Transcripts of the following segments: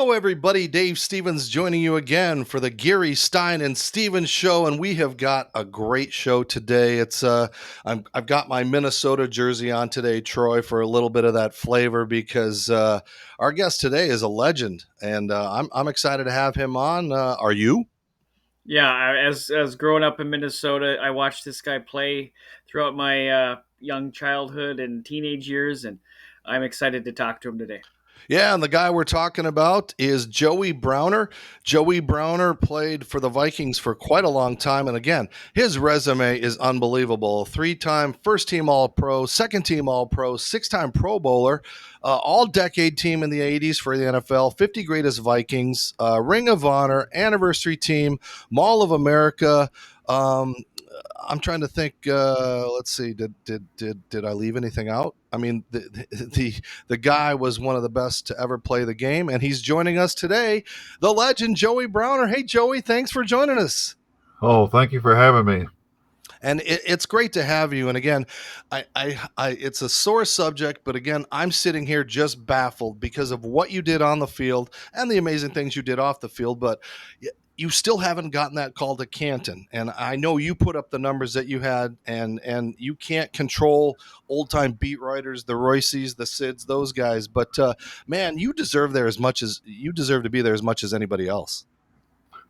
Hello, everybody. Dave Stevens joining you again for the Geary Stein Stevens Show, and we have got a great show today. I've got my Minnesota jersey on today, Troy, for a little bit of that flavor because our guest today is a legend, and I'm excited to have him on. Are you? Yeah, as growing up in Minnesota, I watched this guy play throughout my young childhood and teenage years, and I'm excited to talk to him today. Yeah, and the guy we're talking about is Joey Browner. Joey Browner played for the Vikings for quite a long time. And again, his resume is unbelievable. 3-time first team All Pro, second team All Pro, 6-time Pro Bowler, all decade team in the 80s for the NFL, 50 greatest Vikings, Ring of Honor, anniversary team, Mall of America. Um, I'm trying to think. Let's see. Did I leave anything out? I mean, the guy was one of the best to ever play the game, and he's joining us today. The legend Joey Browner. Hey, Joey, thanks for joining us. Oh, thank you for having me. And it's great to have you. And again, it's a sore subject, but again, I'm sitting here just baffled because of what you did on the field and the amazing things you did off the field. But you still haven't gotten that call to Canton. And I know you put up the numbers that you had, and you can't control old time beat writers, the Royces, the Sids, those guys. But man, you deserve to be there as much as anybody else.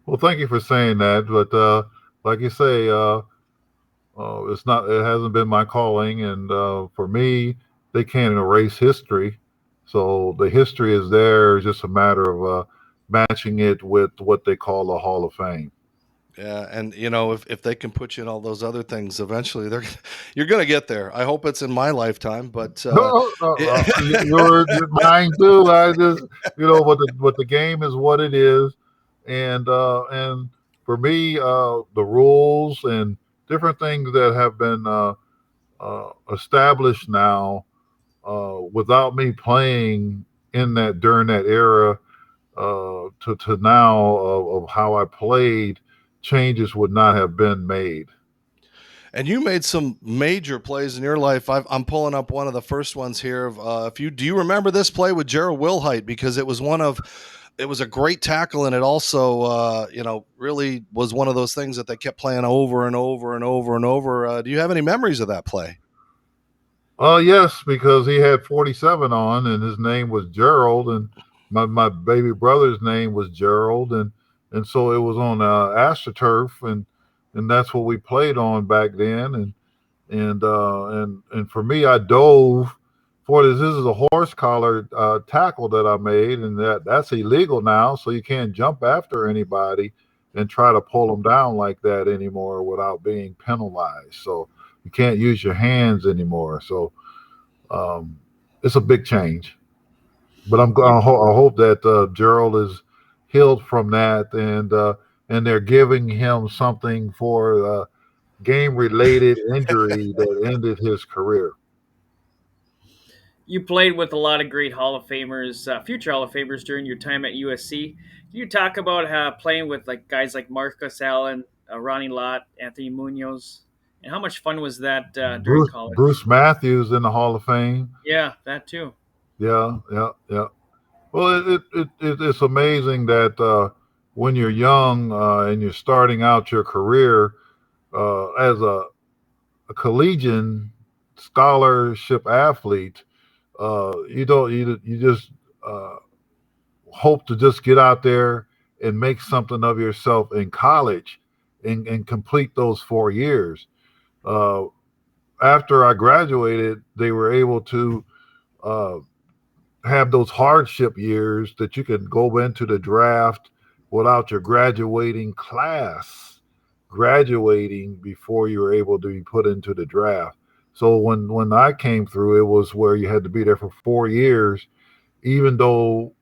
Well, thank you for saying that. But like you say, it hasn't been my calling. And for me, they can't erase history. So the history is there. It's just a matter of matching it with what they call the Hall of Fame. Yeah, and if they can put you in all those other things, eventually you're going to get there. I hope it's in my lifetime, but you're mine too. I just what the game is what it is, and for me, the rules and different things that have been established now, without me playing in that during that era, to now of how I played, changes would not have been made. And you made some major plays in your life. I'm pulling up one of the first ones here. Do you remember this play with Gerald Wilhite? Because it was a great tackle, and it also, really was one of those things that they kept playing over and over and over and over. Do you have any memories of that play? Yes, because he had 47 on, and his name was Gerald, and my baby brother's name was Gerald, and so it was on AstroTurf, and that's what we played on back then, and for me, I dove for this. This is a horse collar tackle that I made, and that's illegal now, so you can't jump after anybody and try to pull them down like that anymore without being penalized. So you can't use your hands anymore. So it's a big change. But I hope that Gerald is healed from that, and they're giving him something for game-related injury that ended his career. You played with a lot of great Hall of Famers, future Hall of Famers during your time at USC. Can you talk about playing with like guys like Marcus Allen, Ronnie Lott, Anthony Munoz, and how much fun was that during college? Bruce Matthews in the Hall of Fame. Yeah, that too. Yeah, yeah, yeah. Well, it's amazing that when you're young and you're starting out your career as a collegiate scholarship athlete, you just hope to just get out there and make something of yourself in college and complete those 4 years. Uh, After I graduated, they were able to uh, have those hardship years that you can go into the draft without your graduating class graduating before you were able to be put into the draft. So when I came through, it was where you had to be there for 4 years, even though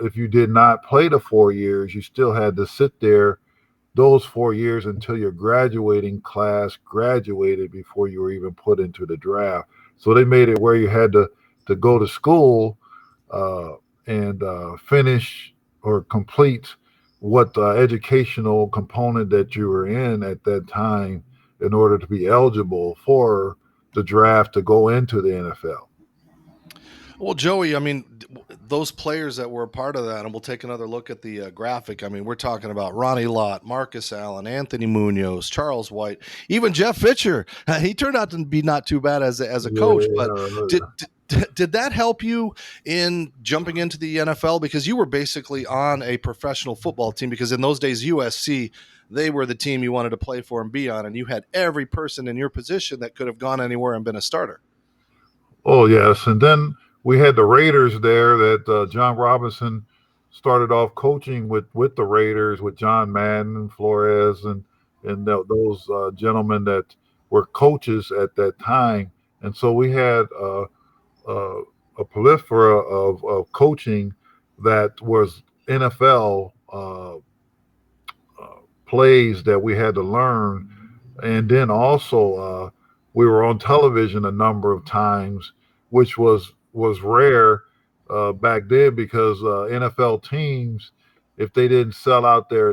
if you did not play the 4 years, you still had to sit there those 4 years until your graduating class graduated before you were even put into the draft. So they made it where you had to go to school uh, and finish or complete what educational component that you were in at that time in order to be eligible for the draft to go into the NFL. Well, Joey, I mean, those players that were a part of that, and we'll take another look at the graphic. I mean, we're talking about Ronnie Lott, Marcus Allen, Anthony Munoz, Charles White, even Jeff Fisher. He turned out to be not too bad as a coach, but Yeah, did that help you in jumping into the NFL? Because you were basically on a professional football team, because in those days, USC, they were the team you wanted to play for and be on, and you had every person in your position that could have gone anywhere and been a starter. oh yes, and then we had the Raiders there that John Robinson started off coaching with the Raiders with John Madden, Flores, and those gentlemen that were coaches at that time, and so we had uh, a plethora of coaching that was NFL plays that we had to learn, and then also we were on television a number of times, which was rare back then because NFL teams, if they didn't sell out their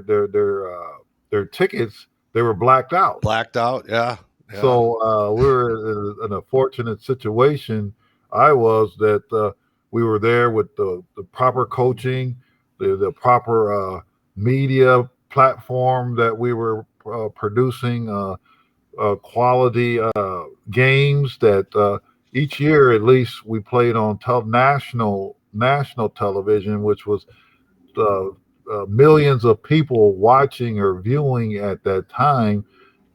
tickets, they were blacked out. Blacked out, yeah, yeah. So we were in a fortunate situation. I was that we were there with the proper coaching, the proper media platform that we were producing quality games that each year at least we played on national television, which was uh, millions of people watching or viewing at that time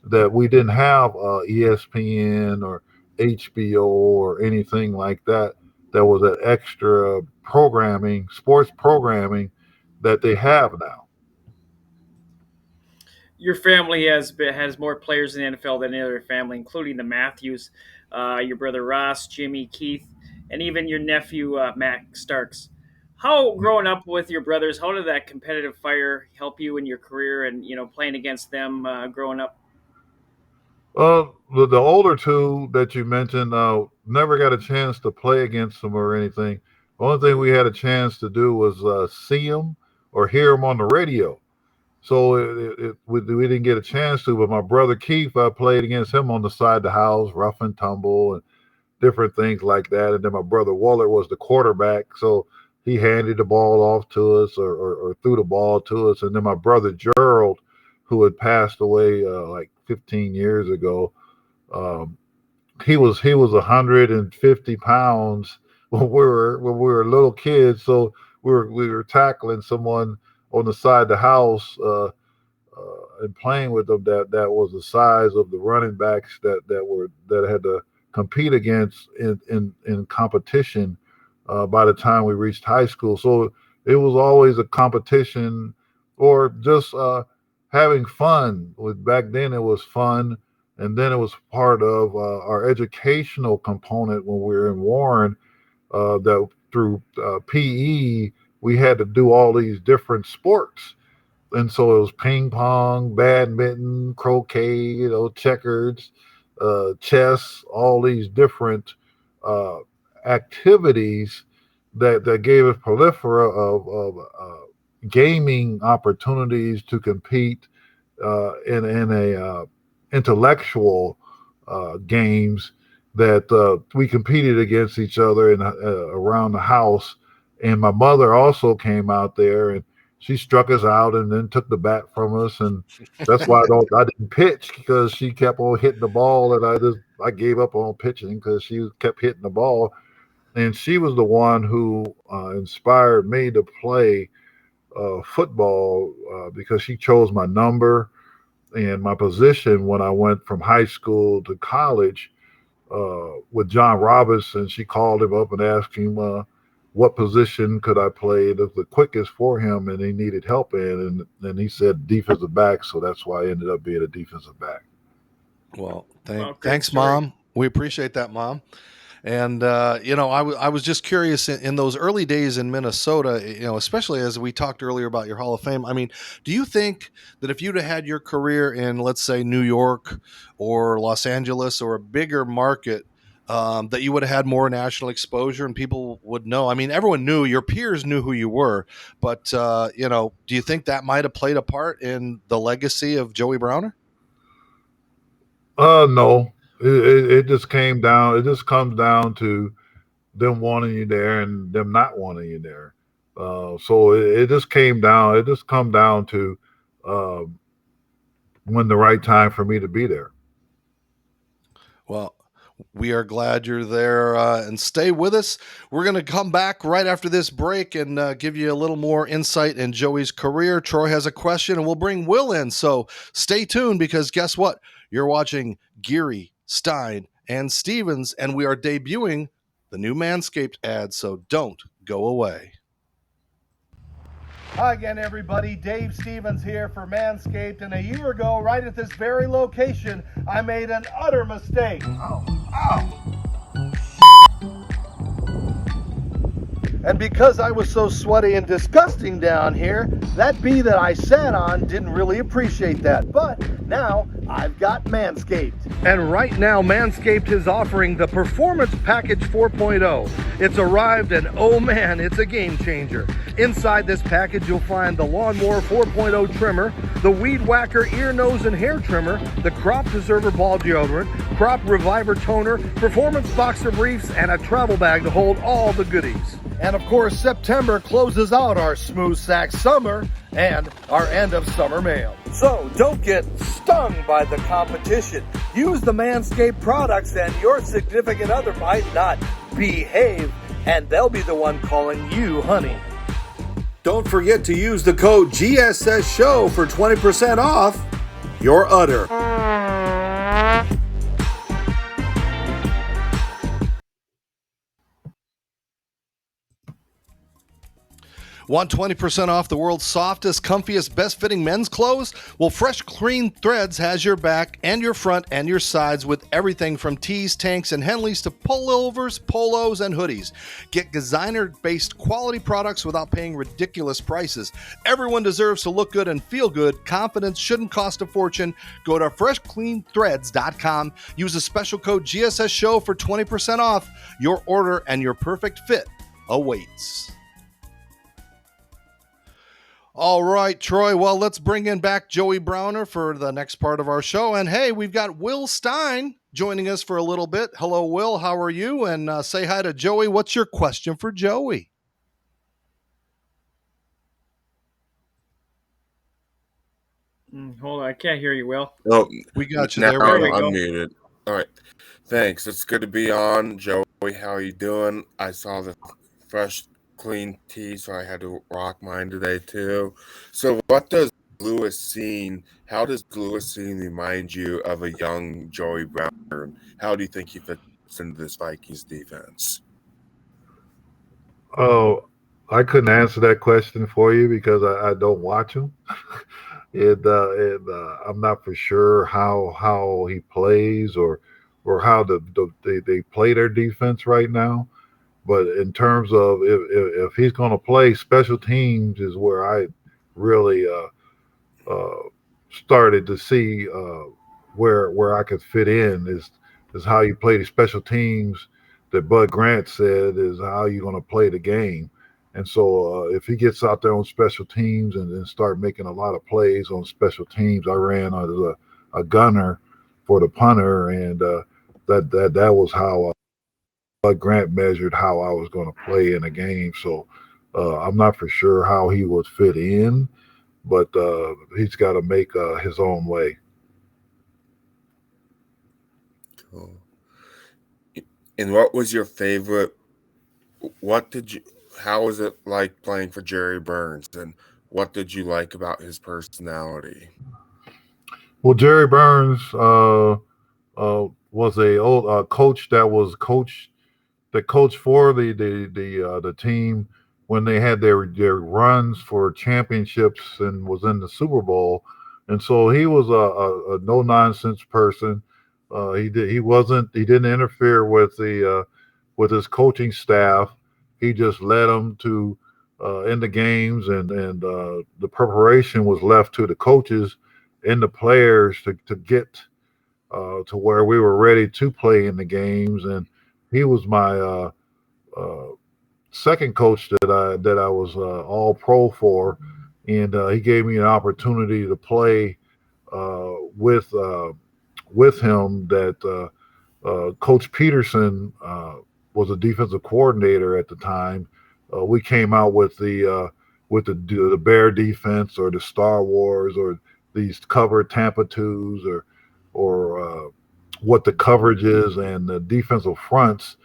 that we didn't have ESPN or HBO or anything like that. That was an extra programming, sports programming that they have now. Your family has more players in the NFL than any other family, including the Matthews, your brother Ross, Jimmy, Keith, and even your nephew Mac Starks. How growing up with your brothers, how did that competitive fire help you in your career and playing against them growing up? The older two that you mentioned never got a chance to play against them or anything. The only thing we had a chance to do was see them or hear them on the radio. So we didn't get a chance to. But my brother Keith, I played against him on the side of the house, rough and tumble, and different things like that. And then my brother Waller was the quarterback, so he handed the ball off to us or threw the ball to us. And then my brother Gerald, who had passed away like 15 years ago, um, he was 150 pounds when we were little kids. So we were tackling someone on the side of the house. And playing with them that was the size of the running backs that had to compete against in competition by the time we reached high school. So it was always a competition or just having fun. With back then it was fun, and then it was part of our educational component when we were in Warren. That through PE we had to do all these different sports, and so it was ping pong, badminton, croquet, checkers, chess, all these different uh, activities that gave us proliferation of gaming opportunities to compete in a intellectual games that we competed against each other in around the house. And my mother also came out there and she struck us out and then took the bat from us, and that's why I didn't pitch because she kept on hitting the ball, and I gave up on pitching because she kept hitting the ball, and she was the one who inspired me to play football because she chose my number and my position when I went from high school to college with John Robinson. She called him up and asked him what position could I play the quickest for him, and he needed help in, and he said defensive back, so that's why I ended up being a defensive back. Well, Well, great thanks, story. Mom. We appreciate that, Mom. And I was just curious in those early days in Minnesota, especially as we talked earlier about your Hall of Fame. I mean, do you think that if you'd have had your career in, let's say, New York or Los Angeles or a bigger market, that you would have had more national exposure and people would know? I mean, everyone knew, your peers knew who you were, but do you think that might have played a part in the legacy of Joey Browner? No, it just came down. It just comes down to them wanting you there and them not wanting you there. So it just came down. It just come down to uh, when the right time for me to be there. Well, we are glad you're there, and stay with us. We're going to come back right after this break and give you a little more insight in Joey's career. Troy has a question, and we'll bring Will in. So stay tuned, because guess what? You're watching Geary, Stein, and Stevens, and we are debuting the new Manscaped ad, so don't go away. Hi again, everybody. Dave Stevens here for Manscaped. And a year ago, right at this very location, I made an utter mistake. And because I was so sweaty and disgusting down here, that bee that I sat on didn't really appreciate that. But now I've got Manscaped. And right now, Manscaped is offering the Performance Package 4.0. It's arrived, and oh man, it's a game changer. Inside this package, you'll find the Lawnmower 4.0 trimmer, the Weed Whacker ear, nose, and hair trimmer, the Crop Preserver ball deodorant, Crop Reviver toner, Performance boxer briefs, and a travel bag to hold all the goodies. And of course, September closes out our Smooth Sack Summer and our end of summer mail. So don't get stung by the competition. Use the Manscaped products and your significant other might not behave, and they'll be the one calling you honey. Don't forget to use the code GSS Show for 20% off your udder. Want 20% off the world's softest, comfiest, best-fitting men's clothes? Well, Fresh Clean Threads has your back and your front and your sides with everything from tees, tanks, and Henleys to pullovers, polos, and hoodies. Get designer-based quality products without paying ridiculous prices. Everyone deserves to look good and feel good. Confidence shouldn't cost a fortune. Go to freshcleanthreads.com. Use the special code GSS Show for 20% off. Your order and your perfect fit awaits. All right, Troy. Well, let's bring in back Joey Browner for the next part of our show. And hey, we've got Will Stein joining us for a little bit. Hello, Will. How are you? And say hi to Joey. What's your question for Joey? Hold on, I can't hear you, Will. Oh, We got you now there. There we I'm go. muted. All right. Thanks. It's good to be on. Joey, how are you doing? I saw the fresh, clean tee, so I had to rock mine today too. So how does Lewis Seen remind you of a young Joey Browner? How do you think he fits into this Vikings defense? Oh, I couldn't answer that question for you because I don't watch him. I'm not for sure how he plays or how they play their defense right now. But in terms of if he's going to play, special teams is where I really uh, started to see where I could fit in is how you play the special teams that Bud Grant said is how you're going to play the game. And so if he gets out there on special teams and start making a lot of plays on special teams, I ran as a gunner for the punter, and that was how Bud Grant measured how I was going to play in a game. So I'm not for sure how he would fit in, but he's got to make his own way. Cool. And what was your favorite? How was it like playing for Jerry Burns? And what did you like about his personality? Well, Jerry Burns was a old coach that coached for the team when they had their runs for championships and was in the Super Bowl, and so he was a no nonsense person. He didn't interfere with his coaching staff. He just led them to in the games, and the preparation was left to the coaches and the players to get to where we were ready to play in the games. And he was my second coach that I was all pro for, and he gave me an opportunity to play with him that Coach Peterson was a defensive coordinator at the time, we came out with the bear defense or the Star Wars or these cover Tampa twos or what the coverage is and the defensive fronts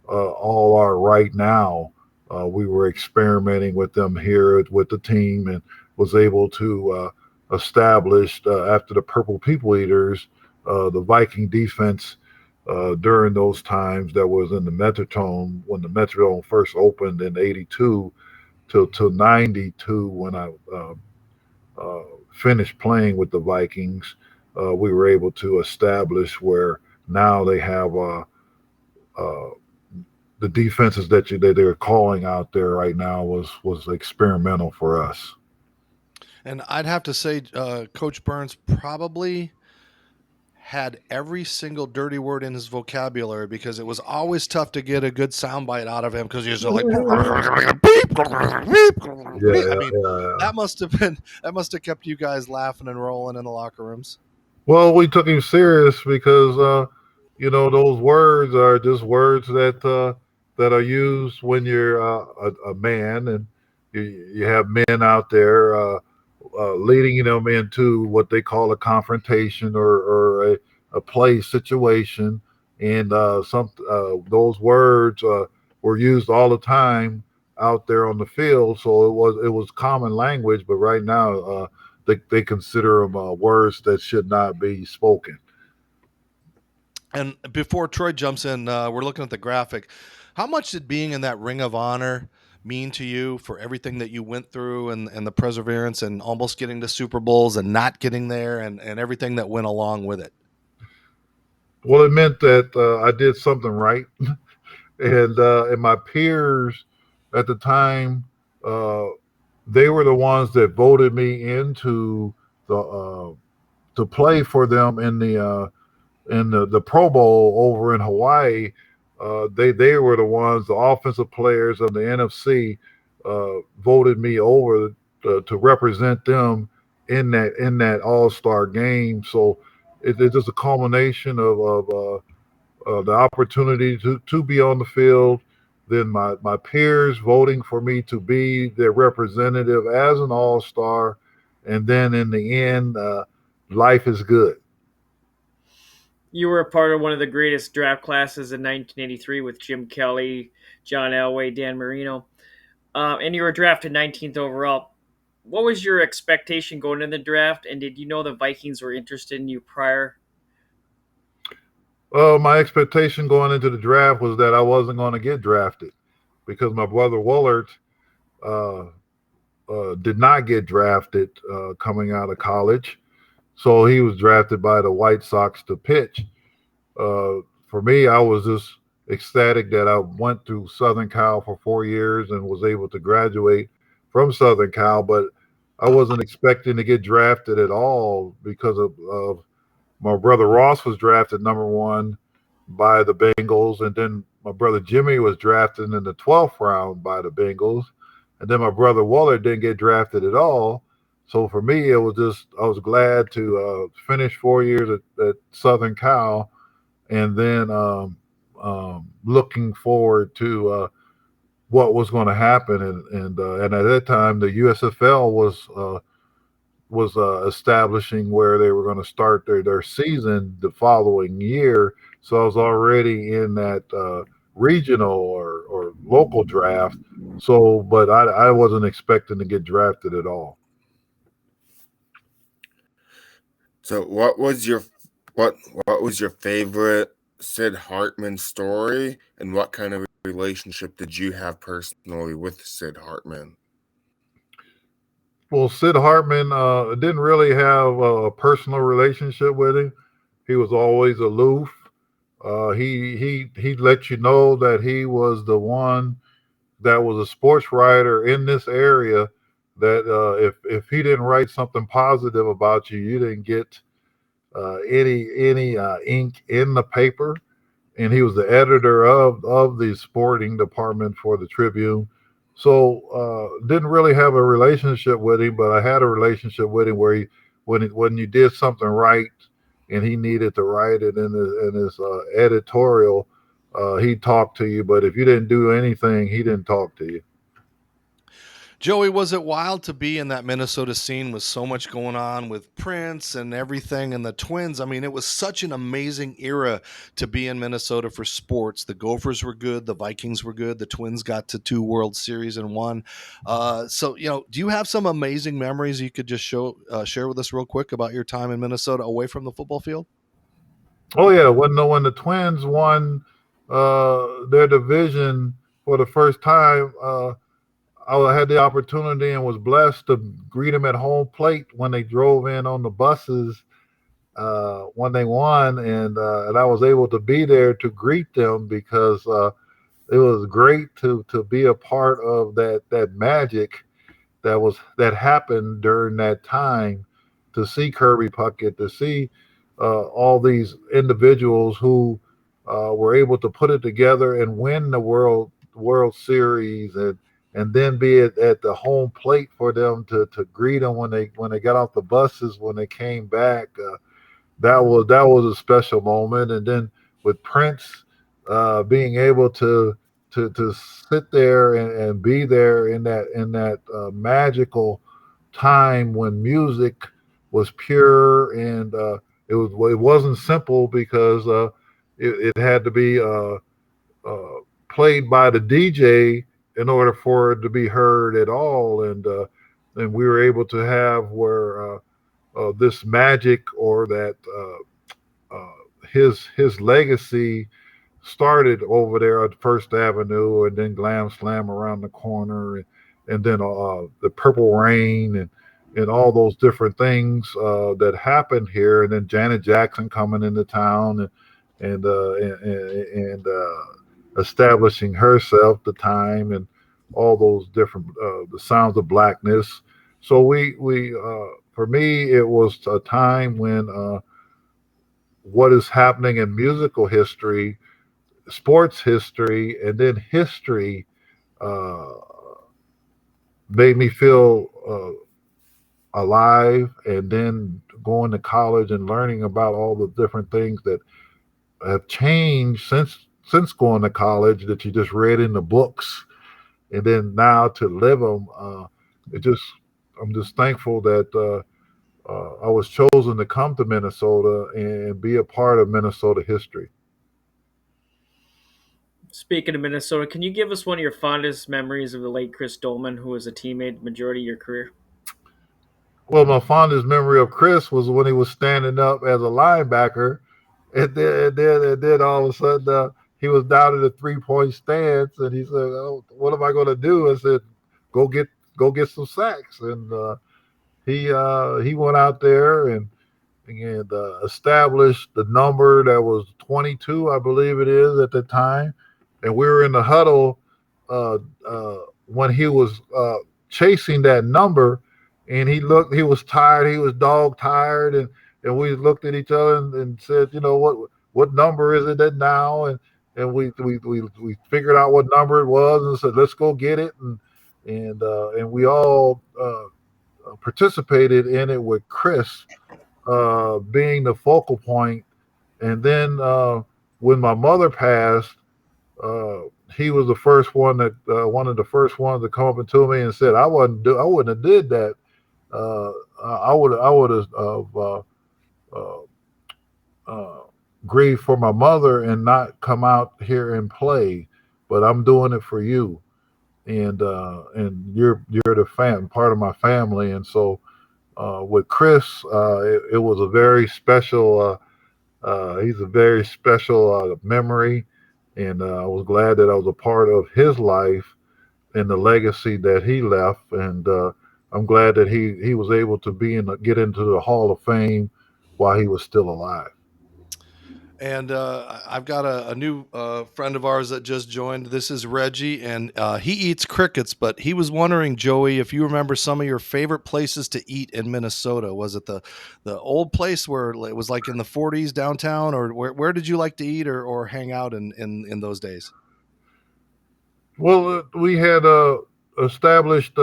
all are right now. We were experimenting with them here with the team and was able to establish after the Purple People Eaters, the Viking defense during those times that was in the Metrodome when the Metrodome first opened in '82 till '92 when I uh, finished playing with the Vikings. We were able to establish where now they have uh, the defenses that they're calling out there right now was experimental for us. And I'd have to say, Coach Burns probably had every single dirty word in his vocabulary because it was always tough to get a good soundbite out of him because he was like, Yeah, I mean, yeah. that must have kept you guys laughing and rolling in the locker rooms. Well, we took him serious because those words are just words that are used when you're a man and you have men out there leading them into what they call a confrontation or a play situation, and some those words were used all the time out there on the field. So it was common language, but right now they consider them words that should not be spoken. And before Troy jumps in, we're looking at the graphic. How much did being in that Ring of Honor mean to you for everything that you went through and the perseverance and almost getting to Super Bowls and not getting there and everything that went along with it? Well, it meant that I did something right, and my peers at the time, uh, they were the ones that voted me into the to play for them in the Pro Bowl over in Hawaii. They were the ones, the offensive players of the NFC, voted me over to represent them in that All Star game. So it's just a culmination of the opportunity to be on the field. Then my peers voting for me to be their representative as an All Star, and then in the end, life is good. You were a part of one of the greatest draft classes in 1983 with Jim Kelly, John Elway, Dan Marino, and you were drafted 19th overall. What was your expectation going into the draft, and did you know the Vikings were interested in you prior? My expectation going into the draft was that I wasn't going to get drafted because my brother Willard uh, did not get drafted coming out of college. So he was drafted by the White Sox to pitch. For me, I was just ecstatic that I went through Southern Cal for 4 years and was able to graduate from Southern Cal, but I wasn't expecting to get drafted at all because of my brother Ross was drafted number one by the Bengals, and then my brother Jimmy was drafted in the 12th round by the Bengals, and then my brother Waller didn't get drafted at all. So for me, it was just I was glad to finish 4 years at Southern Cal, and then looking forward to what was going to happen, and at that time the USFL was establishing where they were going to start their season the following year. So I was already in that regional or local draft. So, but I wasn't expecting to get drafted at all. So what was your favorite Sid Hartman story, and what kind of relationship did you have personally with Sid Hartman? Well, Sid Hartman didn't really have a personal relationship with him. He was always aloof. He let you know that he was the one that was a sports writer in this area. That if he didn't write something positive about you, you didn't get any ink in the paper. And he was the editor of the sporting department for the Tribune. So didn't really have a relationship with him, but I had a relationship with him where when you did something right and he needed to write it in his editorial, He'd talk to you, but if you didn't do anything, he didn't talk to you. Joey, was it wild to be in that Minnesota scene with so much going on with Prince and everything and the Twins? I mean, it was such an amazing era to be in Minnesota for sports. The Gophers were good. The Vikings were good. The Twins got to 2 World Series and won. So, do you have some amazing memories you could just share with us real quick about your time in Minnesota away from the football field? Oh yeah, when the Twins won their division for the first time, I had the opportunity and was blessed to greet them at home plate when they drove in on the buses when they won, and I was able to be there to greet them because it was great to be a part of that magic that happened during that time, to see Kirby Puckett, to see all these individuals who were able to put it together and win the World Series, and then be at the home plate for them to greet them when they got off the buses when they came back. That was a special moment. And then with Prince being able to sit there and be there in that magical time when music was pure, and it wasn't simple because it had to be played by the DJ in order for it to be heard at all, and we were able to have where this magic, or that his legacy started over there at First Avenue, and then Glam Slam around the corner, and then the Purple Rain, and all those different things that happened here, and then Janet Jackson coming into town, and establishing herself, the time, and all those different the sounds of blackness. So we for me, it was a time when what is happening in musical history, sports history, and then history uh, made me feel alive. And then going to college and learning about all the different things that have changed since going to college, that you just read in the books, and then now to live them. It just I'm just thankful that I was chosen to come to Minnesota and be a part of Minnesota history. Speaking of Minnesota, can you give us one of your fondest memories of the late Chris Dolman, who was a teammate majority of your career? Well, my fondest memory of Chris was when he was standing up as a linebacker, and then all of a sudden he was down in the 3-point stance, and he said, "Oh, what am I going to do?" I said, "Go get some sacks." And he went out there and established the number that was 22, I believe it is at the time. And we were in the huddle uh, when he was chasing that number, and he was tired, he was dog tired, and we looked at each other and said, what number is it that now? And we figured out what number it was and said, let's go get it, and we all participated in it with Chris being the focal point. And then when my mother passed, uh, he was the first one of the first ones to come up to me and said, I wouldn't have did that. I would have uh, uh, grieved for my mother and not come out here and play, but I'm doing it for you, and you're the part of my family. And so with Chris, it was a very special. He's a very special memory, and I was glad that I was a part of his life and the legacy that he left. And I'm glad that he was able to get into the Hall of Fame while he was still alive. And I've got a new friend of ours that just joined. This is Reggie, and he eats crickets, but he was wondering, Joey, if you remember some of your favorite places to eat in Minnesota. Was it the old place where it was like in the 40s downtown, or where did you like to eat or hang out in those days? Well, we had established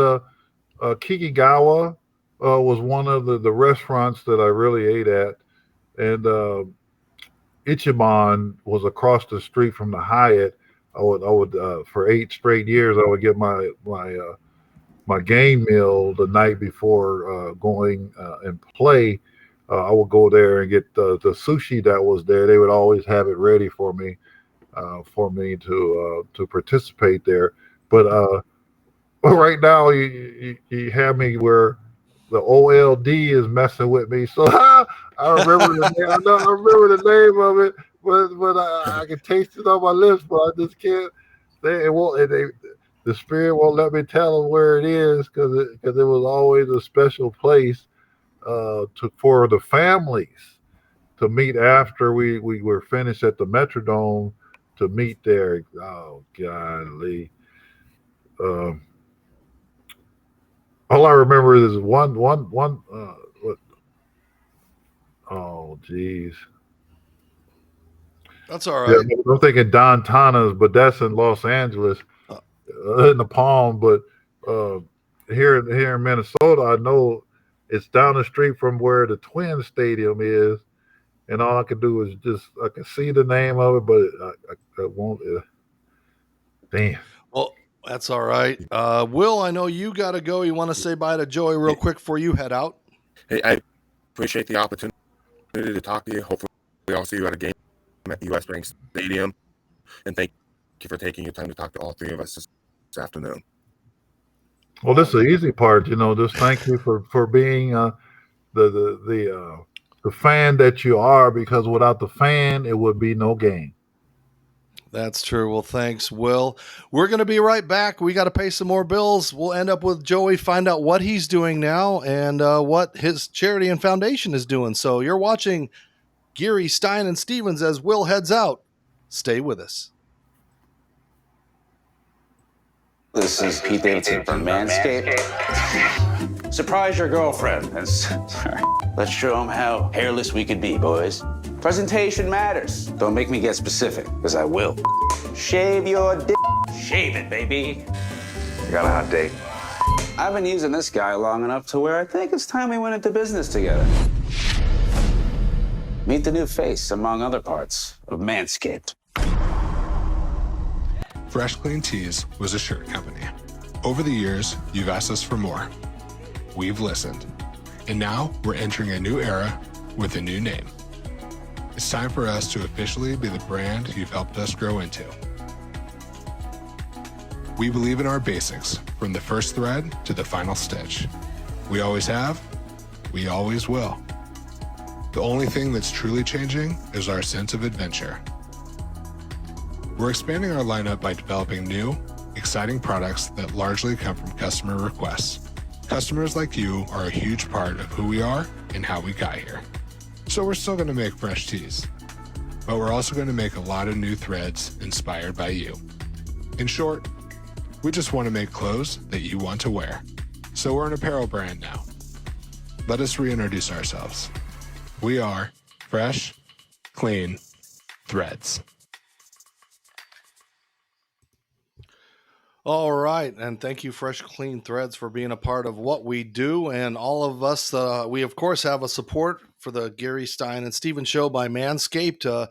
Kikigawa was one of the restaurants that I really ate at, and Ichiban was across the street from the Hyatt. I would for 8 straight years I would get my game meal the night before going and play. I would go there and get the sushi that was there. They would always have it ready for me to participate there. But right now you have me where the OLD is messing with me. So I remember the name. I remember the name of it, but I can taste it on my lips, but I just can't. It won't. The spirit won't let me tell them where it is because it was always a special place for the families to meet after we were finished at the Metrodome to meet there. Oh golly. Um, all I remember is one. What, oh geez. That's all Yeah, right. I'm thinking Don Tana's, but that's in Los Angeles, in the Palm. But uh, here in Minnesota, I know it's down the street from where the Twin Stadium is, and all I can do is I can see the name of it, but I won't. Damn. Well, that's all right. Will, I know you got to go. You want to say bye to Joey real quick before you head out? Hey, I appreciate the opportunity to talk to you. Hopefully, I'll see you at a game at the U.S. Bank Stadium. And thank you for taking your time to talk to all three of us this afternoon. Well, this is the easy part, Just thank you for being the fan that you are, because without the fan, it would be no game. That's true. Well, thanks, Will. We're going to be right back. We got to pay some more bills. We'll end up with Joey, find out what he's doing now and what his charity and foundation is doing. So you're watching Geary Stein and Stevens as Will heads out. Stay with us. This is Pete Davidson from Manscaped. Surprise your girlfriend. Let's show them how hairless we could be, boys. Presentation matters. Don't make me get specific, because I will. Shave your dick. Shave it, baby. I got a hot date. I've been using this guy long enough to where I think it's time we went into business together. Meet the new face, among other parts, of Manscaped. Fresh Clean Tees was a shirt company. Over the years, you've asked us for more. We've listened. And now we're entering a new era with a new name. It's time for us to officially be the brand you've helped us grow into. We believe in our basics, from the first thread to the final stitch. We always have, we always will. The only thing that's truly changing is our sense of adventure. We're expanding our lineup by developing new, exciting products that largely come from customer requests. Customers like you are a huge part of who we are and how we got here. So we're still going to make fresh tees, but we're also going to make a lot of new threads inspired by you. In short, we just want to make clothes that you want to wear. So we're an apparel brand now. Let us reintroduce ourselves. We are Fresh, Clean Threads. All right. And thank you, Fresh Clean Threads, for being a part of what we do. And all of us, we, of course, have a support for the Geary Stein and Stevens Show by Manscaped.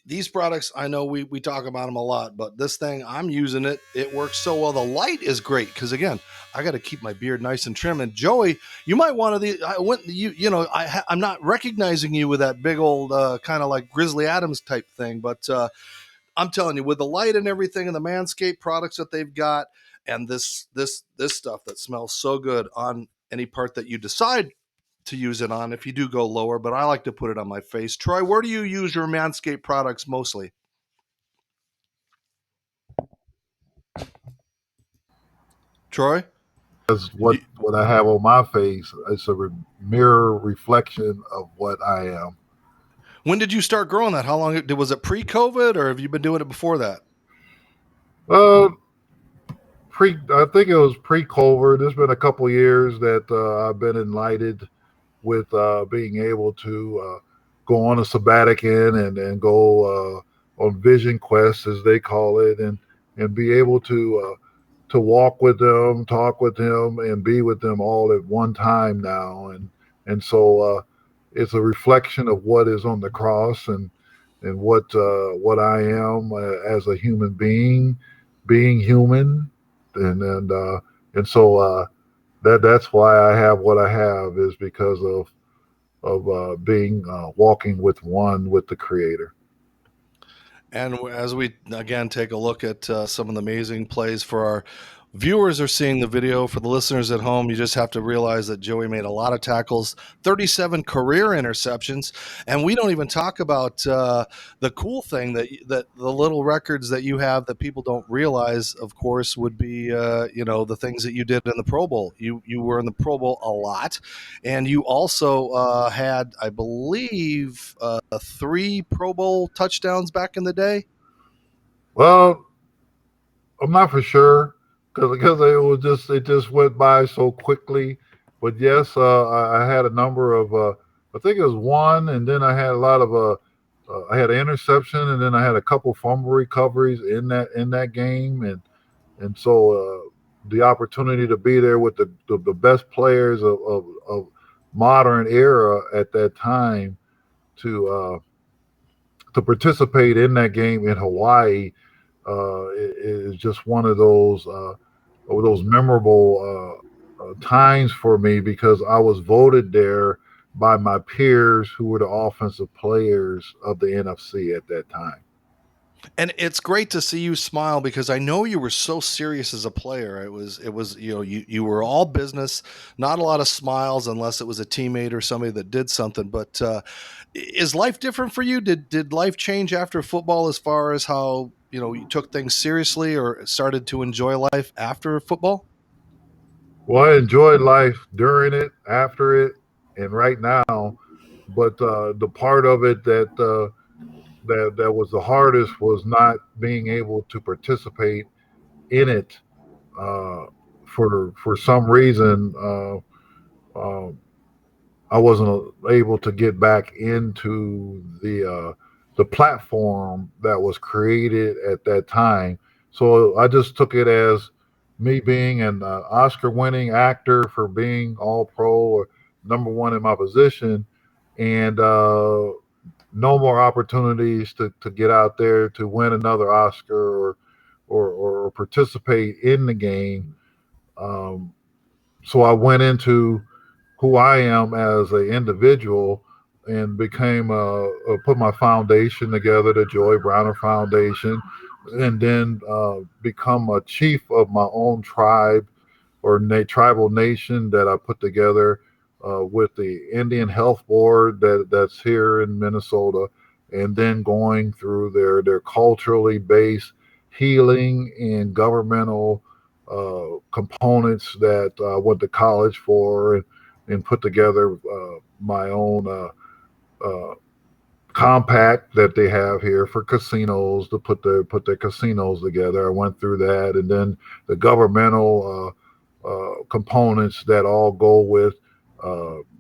These products, I know we talk about them a lot, but this thing, I'm using it. It works so well. The light is great because, again, I got to keep my beard nice and trim. And Joey, you might want to, I'm not recognizing you with that big old kind of like Grizzly Adams type thing, but I'm telling you, with the light and everything and the Manscaped products that they've got and this stuff that smells so good on any part that you decide to use it on, if you do go lower, but I like to put it on my face. Troy, where do you use your Manscaped products mostly? Troy? That's what I have on my face. It's a mirror reflection of what I am. When did you start growing that? How long was it, pre-COVID, or have you been doing it before that? I think it was pre-COVID. There's been a couple years that I've been enlightened with being able to go on a sabbatical and go on vision quests, as they call it, and be able to walk with them, talk with them, and be with them all at one time now. And so it's a reflection of what is on the cross, and what I am as a human being human, and so that's why I have what I have, is because of being walking with one with the Creator. And as we again take a look at some of the amazing plays for our viewers are seeing the video. For the listeners at home, you just have to realize that Joey made a lot of tackles, 37 career interceptions, and we don't even talk about the cool thing that the little records that you have that people don't realize, of course, would be the things that you did in the Pro Bowl. You were in the Pro Bowl a lot, and you also had, I believe, 3 Pro Bowl touchdowns back in the day. Well, I'm not for sure because it just went by so quickly. But yes, I had a number of I think it was one, and then I had a lot of I had an interception, and then I had a couple fumble recoveries in that game, and so the opportunity to be there with the best players of modern era at that time to to participate in that game in Hawaii is just one of those memorable times for me, because I was voted there by my peers who were the offensive players of the NFC at that time. And it's great to see you smile, because I know you were so serious as a player. It was you were all business, not a lot of smiles unless it was a teammate or somebody that did something. But is life different for you? Did life change after football, as far as how you took things seriously or started to enjoy life after football? Well, I enjoyed life during it, after it, and right now. But the part of it that was the hardest was not being able to participate in it uh, for some reason. Uh, I wasn't able to get back into the platform that was created at that time. So I just took it as me being an Oscar-winning actor for being All Pro or number one in my position, and no more opportunities to get out there to win another Oscar or participate in the game. Um, so I went into who I am as an individual and became put my foundation together, the Joey Browner Foundation, and then become a chief of my own tribe or tribal nation that I put together with the Indian Health Board that's here in Minnesota, and then going through their culturally based healing and governmental components that I went to college for, and put together my own uh, compact that they have here for casinos to put their casinos together. I went through that, and then the governmental components that all go with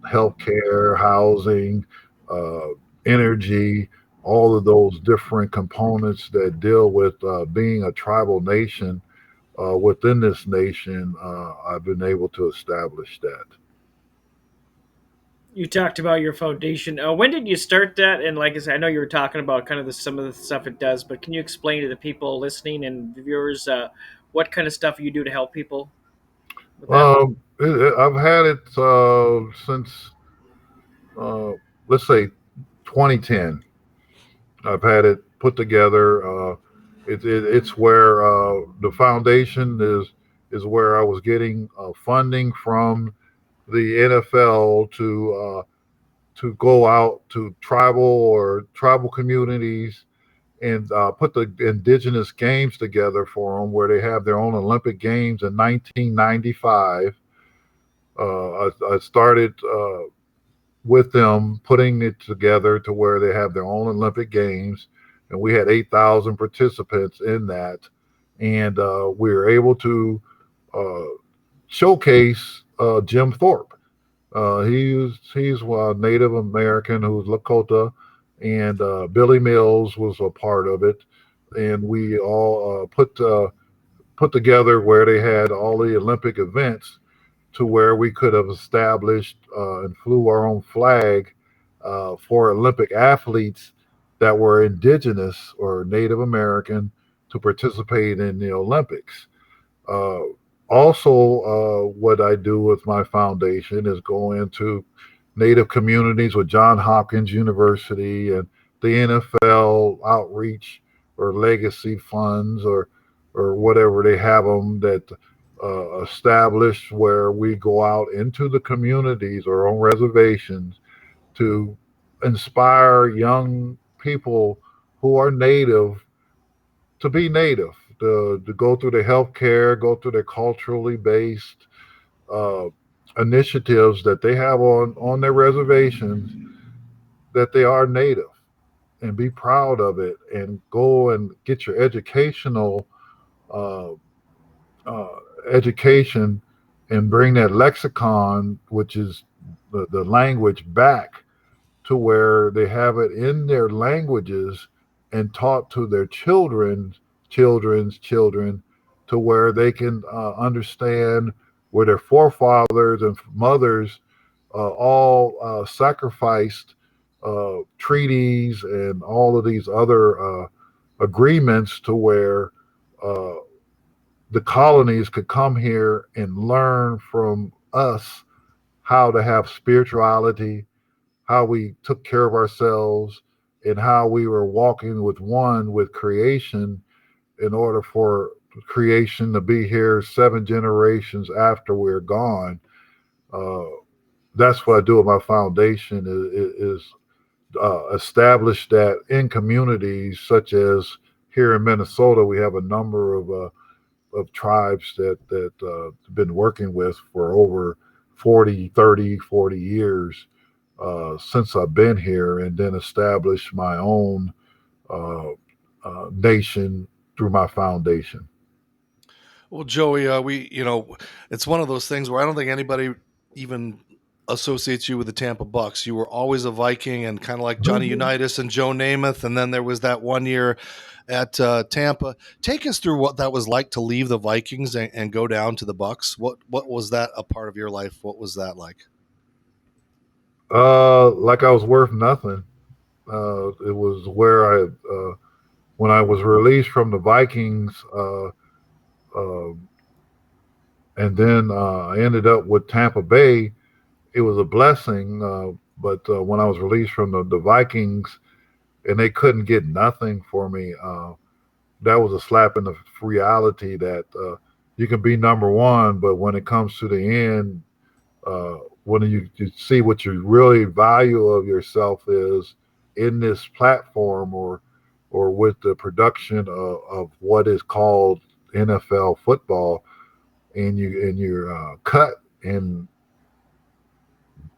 healthcare, housing, uh, energy, all of those different components that deal with being a tribal nation within this nation. I've been able to establish that. You talked about your foundation. When did you start that? And like I said, I know you were talking about kind of some of the stuff it does, but can you explain to the people listening and the viewers what kind of stuff you do to help people with that? I've had it since let's say 2010. I've had it put together. It's where the foundation is where I was getting funding from the NFL to go out to tribal communities and put the indigenous games together for them, where they have their own Olympic Games in 1995. I started with them putting it together to where they have their own Olympic Games, and we had 8,000 participants in that, and we were able to uh, showcase Jim Thorpe. He's a Native American who's Lakota, and Billy Mills was a part of it, and we all put together where they had all the Olympic events to where we could have established and flew our own flag for Olympic athletes that were indigenous or Native American to participate in the Olympics. Uh, Also, what I do with my foundation is go into Native communities with Johns Hopkins University and the NFL outreach or legacy funds or whatever they have them that established where we go out into the communities or on reservations to inspire young people who are native to be native, to go through the healthcare, go through the culturally based uh, initiatives that they have on their reservations, that they are native, and be proud of it, and go and get your uh, uh, education, and bring that lexicon, which is the language, back to where they have it in their languages and taught to their children's children, to where they can understand where their forefathers and mothers all sacrificed treaties and all of these other agreements to where uh, the colonies could come here and learn from us how to have spirituality, how we took care of ourselves, and how we were walking with one with creation in order for creation to be here 7 generations after we're gone. Uh, that's what I do with my foundation is establish that in communities such as here in Minnesota, we have a number of tribes that been working with for over 40 years since I've been here, and then establish my own uh, nation through my foundation. Well, Joey, it's one of those things where I don't think anybody even associates you with the Tampa Bucks. You were always a Viking, and kind of like Johnny Unitas and Joe Namath, and then there was that one year at Tampa. Take us through what that was like to leave the Vikings and go down to the Bucks. What was that a part of your life? What was that like? Like I was worth nothing. It was where when I was released from the Vikings, uh, and then I ended up with Tampa Bay. It was a blessing, but when I was released from the Vikings, and they couldn't get nothing for me, that was a slap in the reality that you can be number one, but when it comes to the end, when you see what you really value of yourself is in this platform or with the production of what is called NFL football, and you're cut, and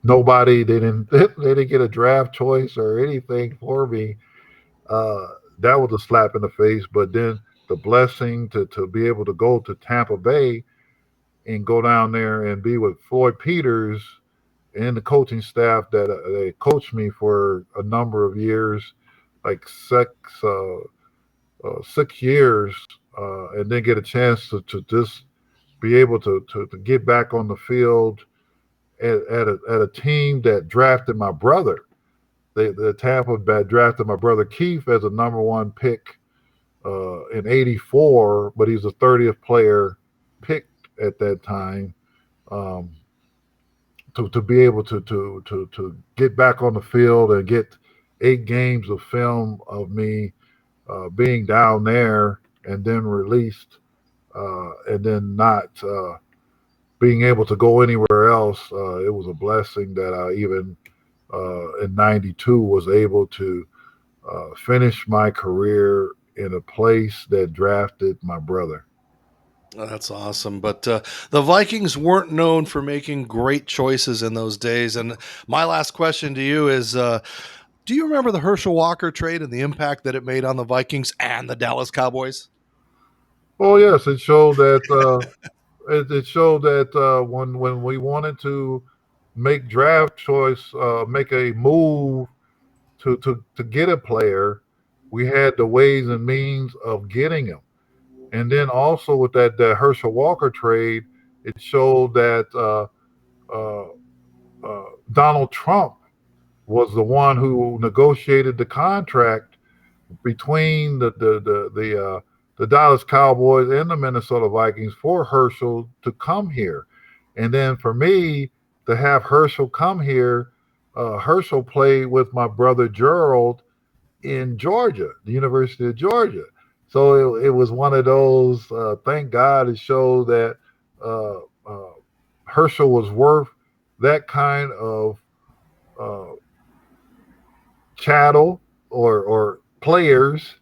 nobody they didn't get a draft choice or anything for me. Uh, that was a slap in the face. But then the blessing to be able to go to Tampa Bay and go down there and be with Floyd Peters and the coaching staff that they coached me for a number of years, like 6 years, and then get a chance to just be able to get back on the field at a team that drafted my brother. The Tampa Bay drafted my brother Keith as a number one pick in '84, but he's a 30th player picked at that time. Um, to be able to get back on the field and get 8 games of film of me being down there and then released, and then not being able to go anywhere else. It was a blessing that I even in '92 was able to finish my career in a place that drafted my brother. Oh, that's awesome. But the Vikings weren't known for making great choices in those days. And my last question to you is do you remember the Herschel Walker trade and the impact that it made on the Vikings and the Dallas Cowboys? Oh yes, it showed that it showed that when we wanted to make draft choice, make a move to get a player, we had the ways and means of getting him. And then also with that Herschel Walker trade, it showed that uh, Donald Trump was the one who negotiated the contract between the Dallas Cowboys and the Minnesota Vikings for Herschel to come here. And then for me to have Herschel come here, Herschel played with my brother Gerald in Georgia, the University of Georgia. So it was one of those, thank God it showed that uh, uh, Herschel was worth that kind of uh, chattel or players,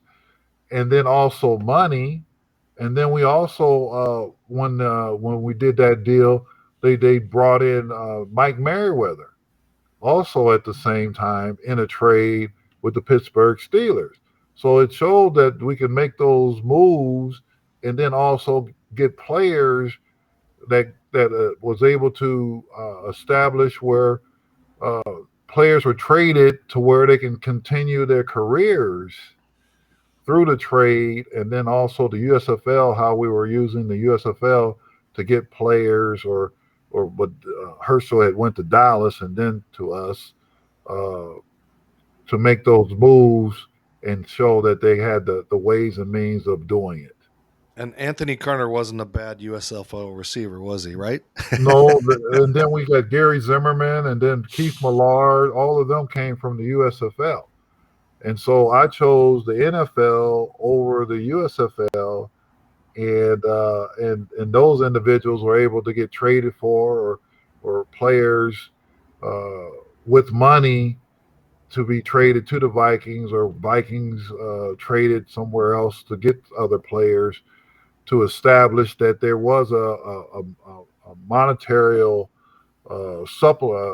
and then also money. And then we also when we did that deal, they brought in Mike Merriweather also at the same time in a trade with the Pittsburgh Steelers. So it showed that we can make those moves and then also get players that was able to establish where uh, players were traded to where they can continue their careers through the trade, and then also the USFL, how we were using the USFL to get players, or but Herschel had went to Dallas and then to us uh, to make those moves and show that they had the ways and means of doing it. And Anthony Carter wasn't a bad USFL receiver, was he? Right? No, and then we got Gary Zimmerman and then Keith Millard. All of them came from the USFL. And so I chose the NFL over the USFL, and those individuals were able to get traded for, or players uh, with money to be traded to the Vikings, or Vikings traded somewhere else to get other players to establish that there was a monetary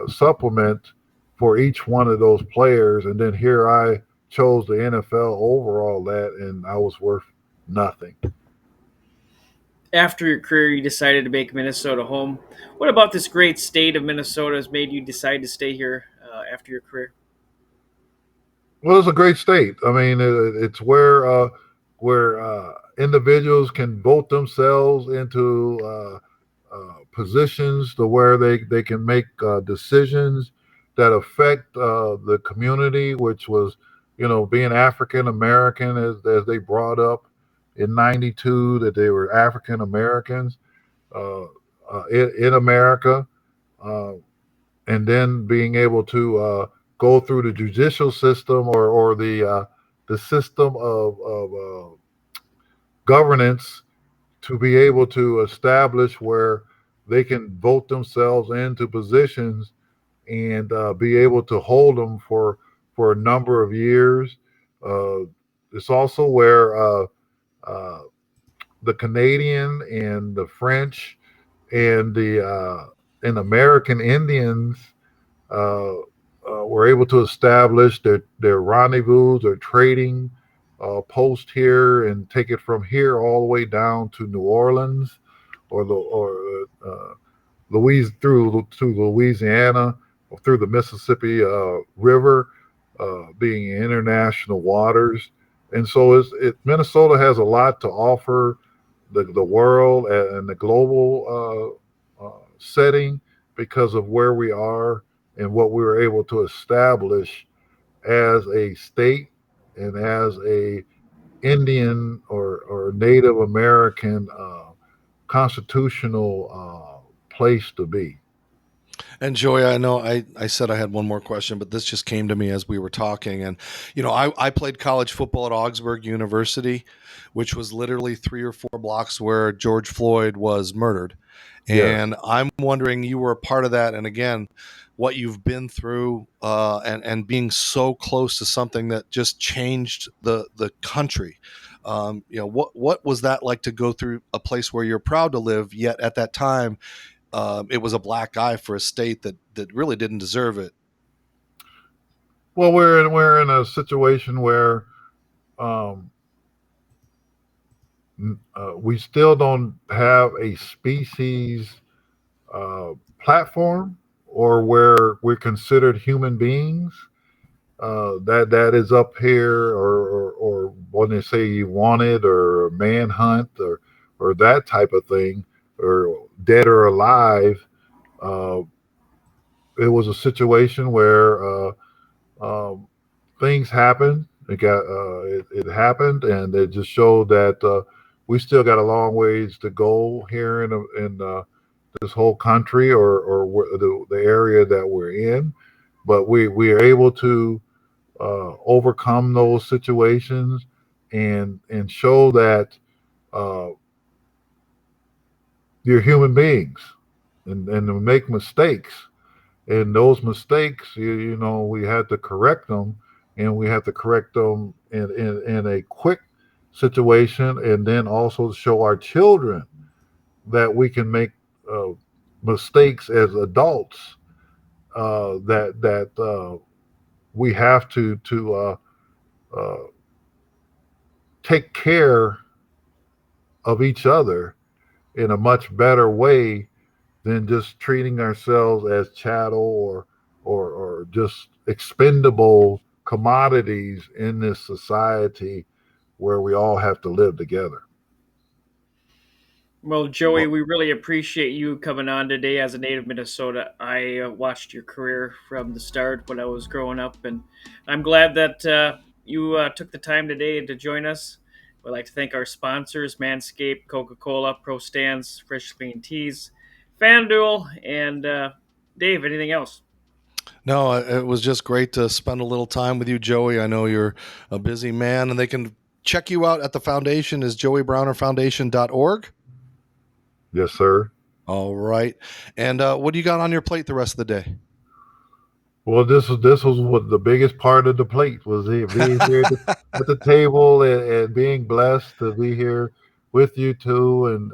supplement for each one of those players. And then here I chose the NFL over all that, and I was worth nothing. After your career, you decided to make Minnesota home. What about this great state of Minnesota has made you decide to stay here after your career? Well, it's a great state. I mean, it's where individuals can vote themselves into positions to where they can make decisions that affect the community, which was, being African American, as they brought up in '92 that they were African Americans uh, in America, uh, and then being able to go through the judicial system, or the system of governance, to be able to establish where they can vote themselves into positions and be able to hold them for a number of years. Uh, it's also where uh, the Canadian and the French and the and American Indians were able to establish their rendezvous, their trading post here, and take it from here all the way down to New Orleans, or Louise through to Louisiana, or through the Mississippi River, being international waters. And so Minnesota has a lot to offer the world and the global setting, because of where we are and what we were able to establish as a state and as a Indian or Native American constitutional place to be. And Joey, I know I said I had one more question, but this just came to me as we were talking. And, I played college football at Augsburg University, which was literally 3 or 4 blocks where George Floyd was murdered. Yes. And I'm wondering, you were a part of that. And again, what you've been through and being so close to something that just changed the country. What was that like to go through a place where you're proud to live, yet at that time, it was a black eye for a state that really didn't deserve it? Well, we're in a situation where um, we still don't have a species platform, or where we're considered human beings. That is up here, or when they say you want it, or manhunt, or that type of thing, or dead or alive. Uh, it was a situation where um, things happened It happened, and it just showed that we still got a long ways to go here in this whole country or the area that we're in. But we are able to overcome those situations and show that uh, you're human beings and make mistakes. And those mistakes, we had to correct them, and we have to correct them in a quick situation, and then also show our children that we can make uh, mistakes as adults. That we have to uh, take care of each other in a much better way than just treating ourselves as chattel or just expendable commodities in this society where we all have to live together. Well, Joey, we really appreciate you coming on today. As a native Minnesota, I watched your career from the start when I was growing up, and I'm glad that you took the time today to join us. We'd like to thank our sponsors: Manscaped, Coca-Cola, Pro Stance, Fresh Clean Teas, FanDuel, and Dave. Anything else? No, it was just great to spend a little time with you, Joey. I know you're a busy man, and they can check you out at the foundation is joeybrownerfoundation.org. Yes, sir. All right. And what do you got on your plate the rest of the day? Well, this was what the biggest part of the plate was being here at the table and being blessed to be here with you two and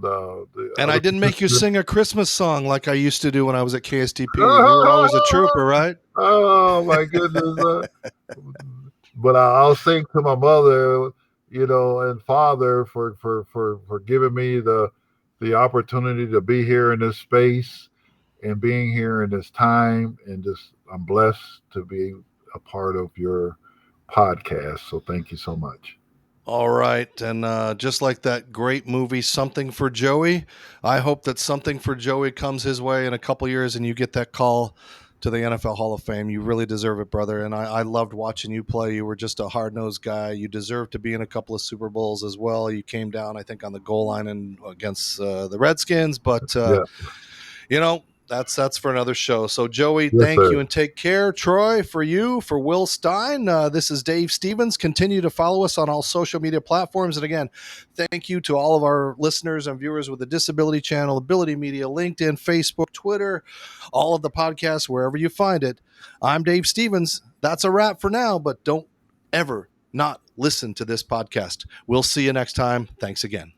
the And I other didn't make you participants. sing a Christmas song like I used to do when I was at KSTP. You were always a trooper, right? Oh my goodness! But I'll sing to my mother, and father for giving me the opportunity to be here in this space and being here in this time, and just I'm blessed to be a part of your podcast. So thank you so much. All right. And just like that great movie, Something for Joey, I hope that Something for Joey comes his way in a couple years and you get that call to the NFL Hall of Fame. You really deserve it, brother. And I loved watching you play. You were just a hard-nosed guy. You deserve to be in a couple of Super Bowls as well. You came down, I think, on the goal line and against the Redskins. But, Yeah. that's for another show. So, Joey, Yes, thank sir. you and take care. Troy, for you, for Will Stein, this is Dave Stevens. Continue to follow us on all social media platforms. And again, thank you to all of our listeners and viewers with the Disability Channel, Ability Media, LinkedIn, Facebook, Twitter, all of the podcasts, wherever you find it. I'm Dave Stevens. That's a wrap for now, but don't ever not listen to this podcast. We'll see you next time. Thanks again.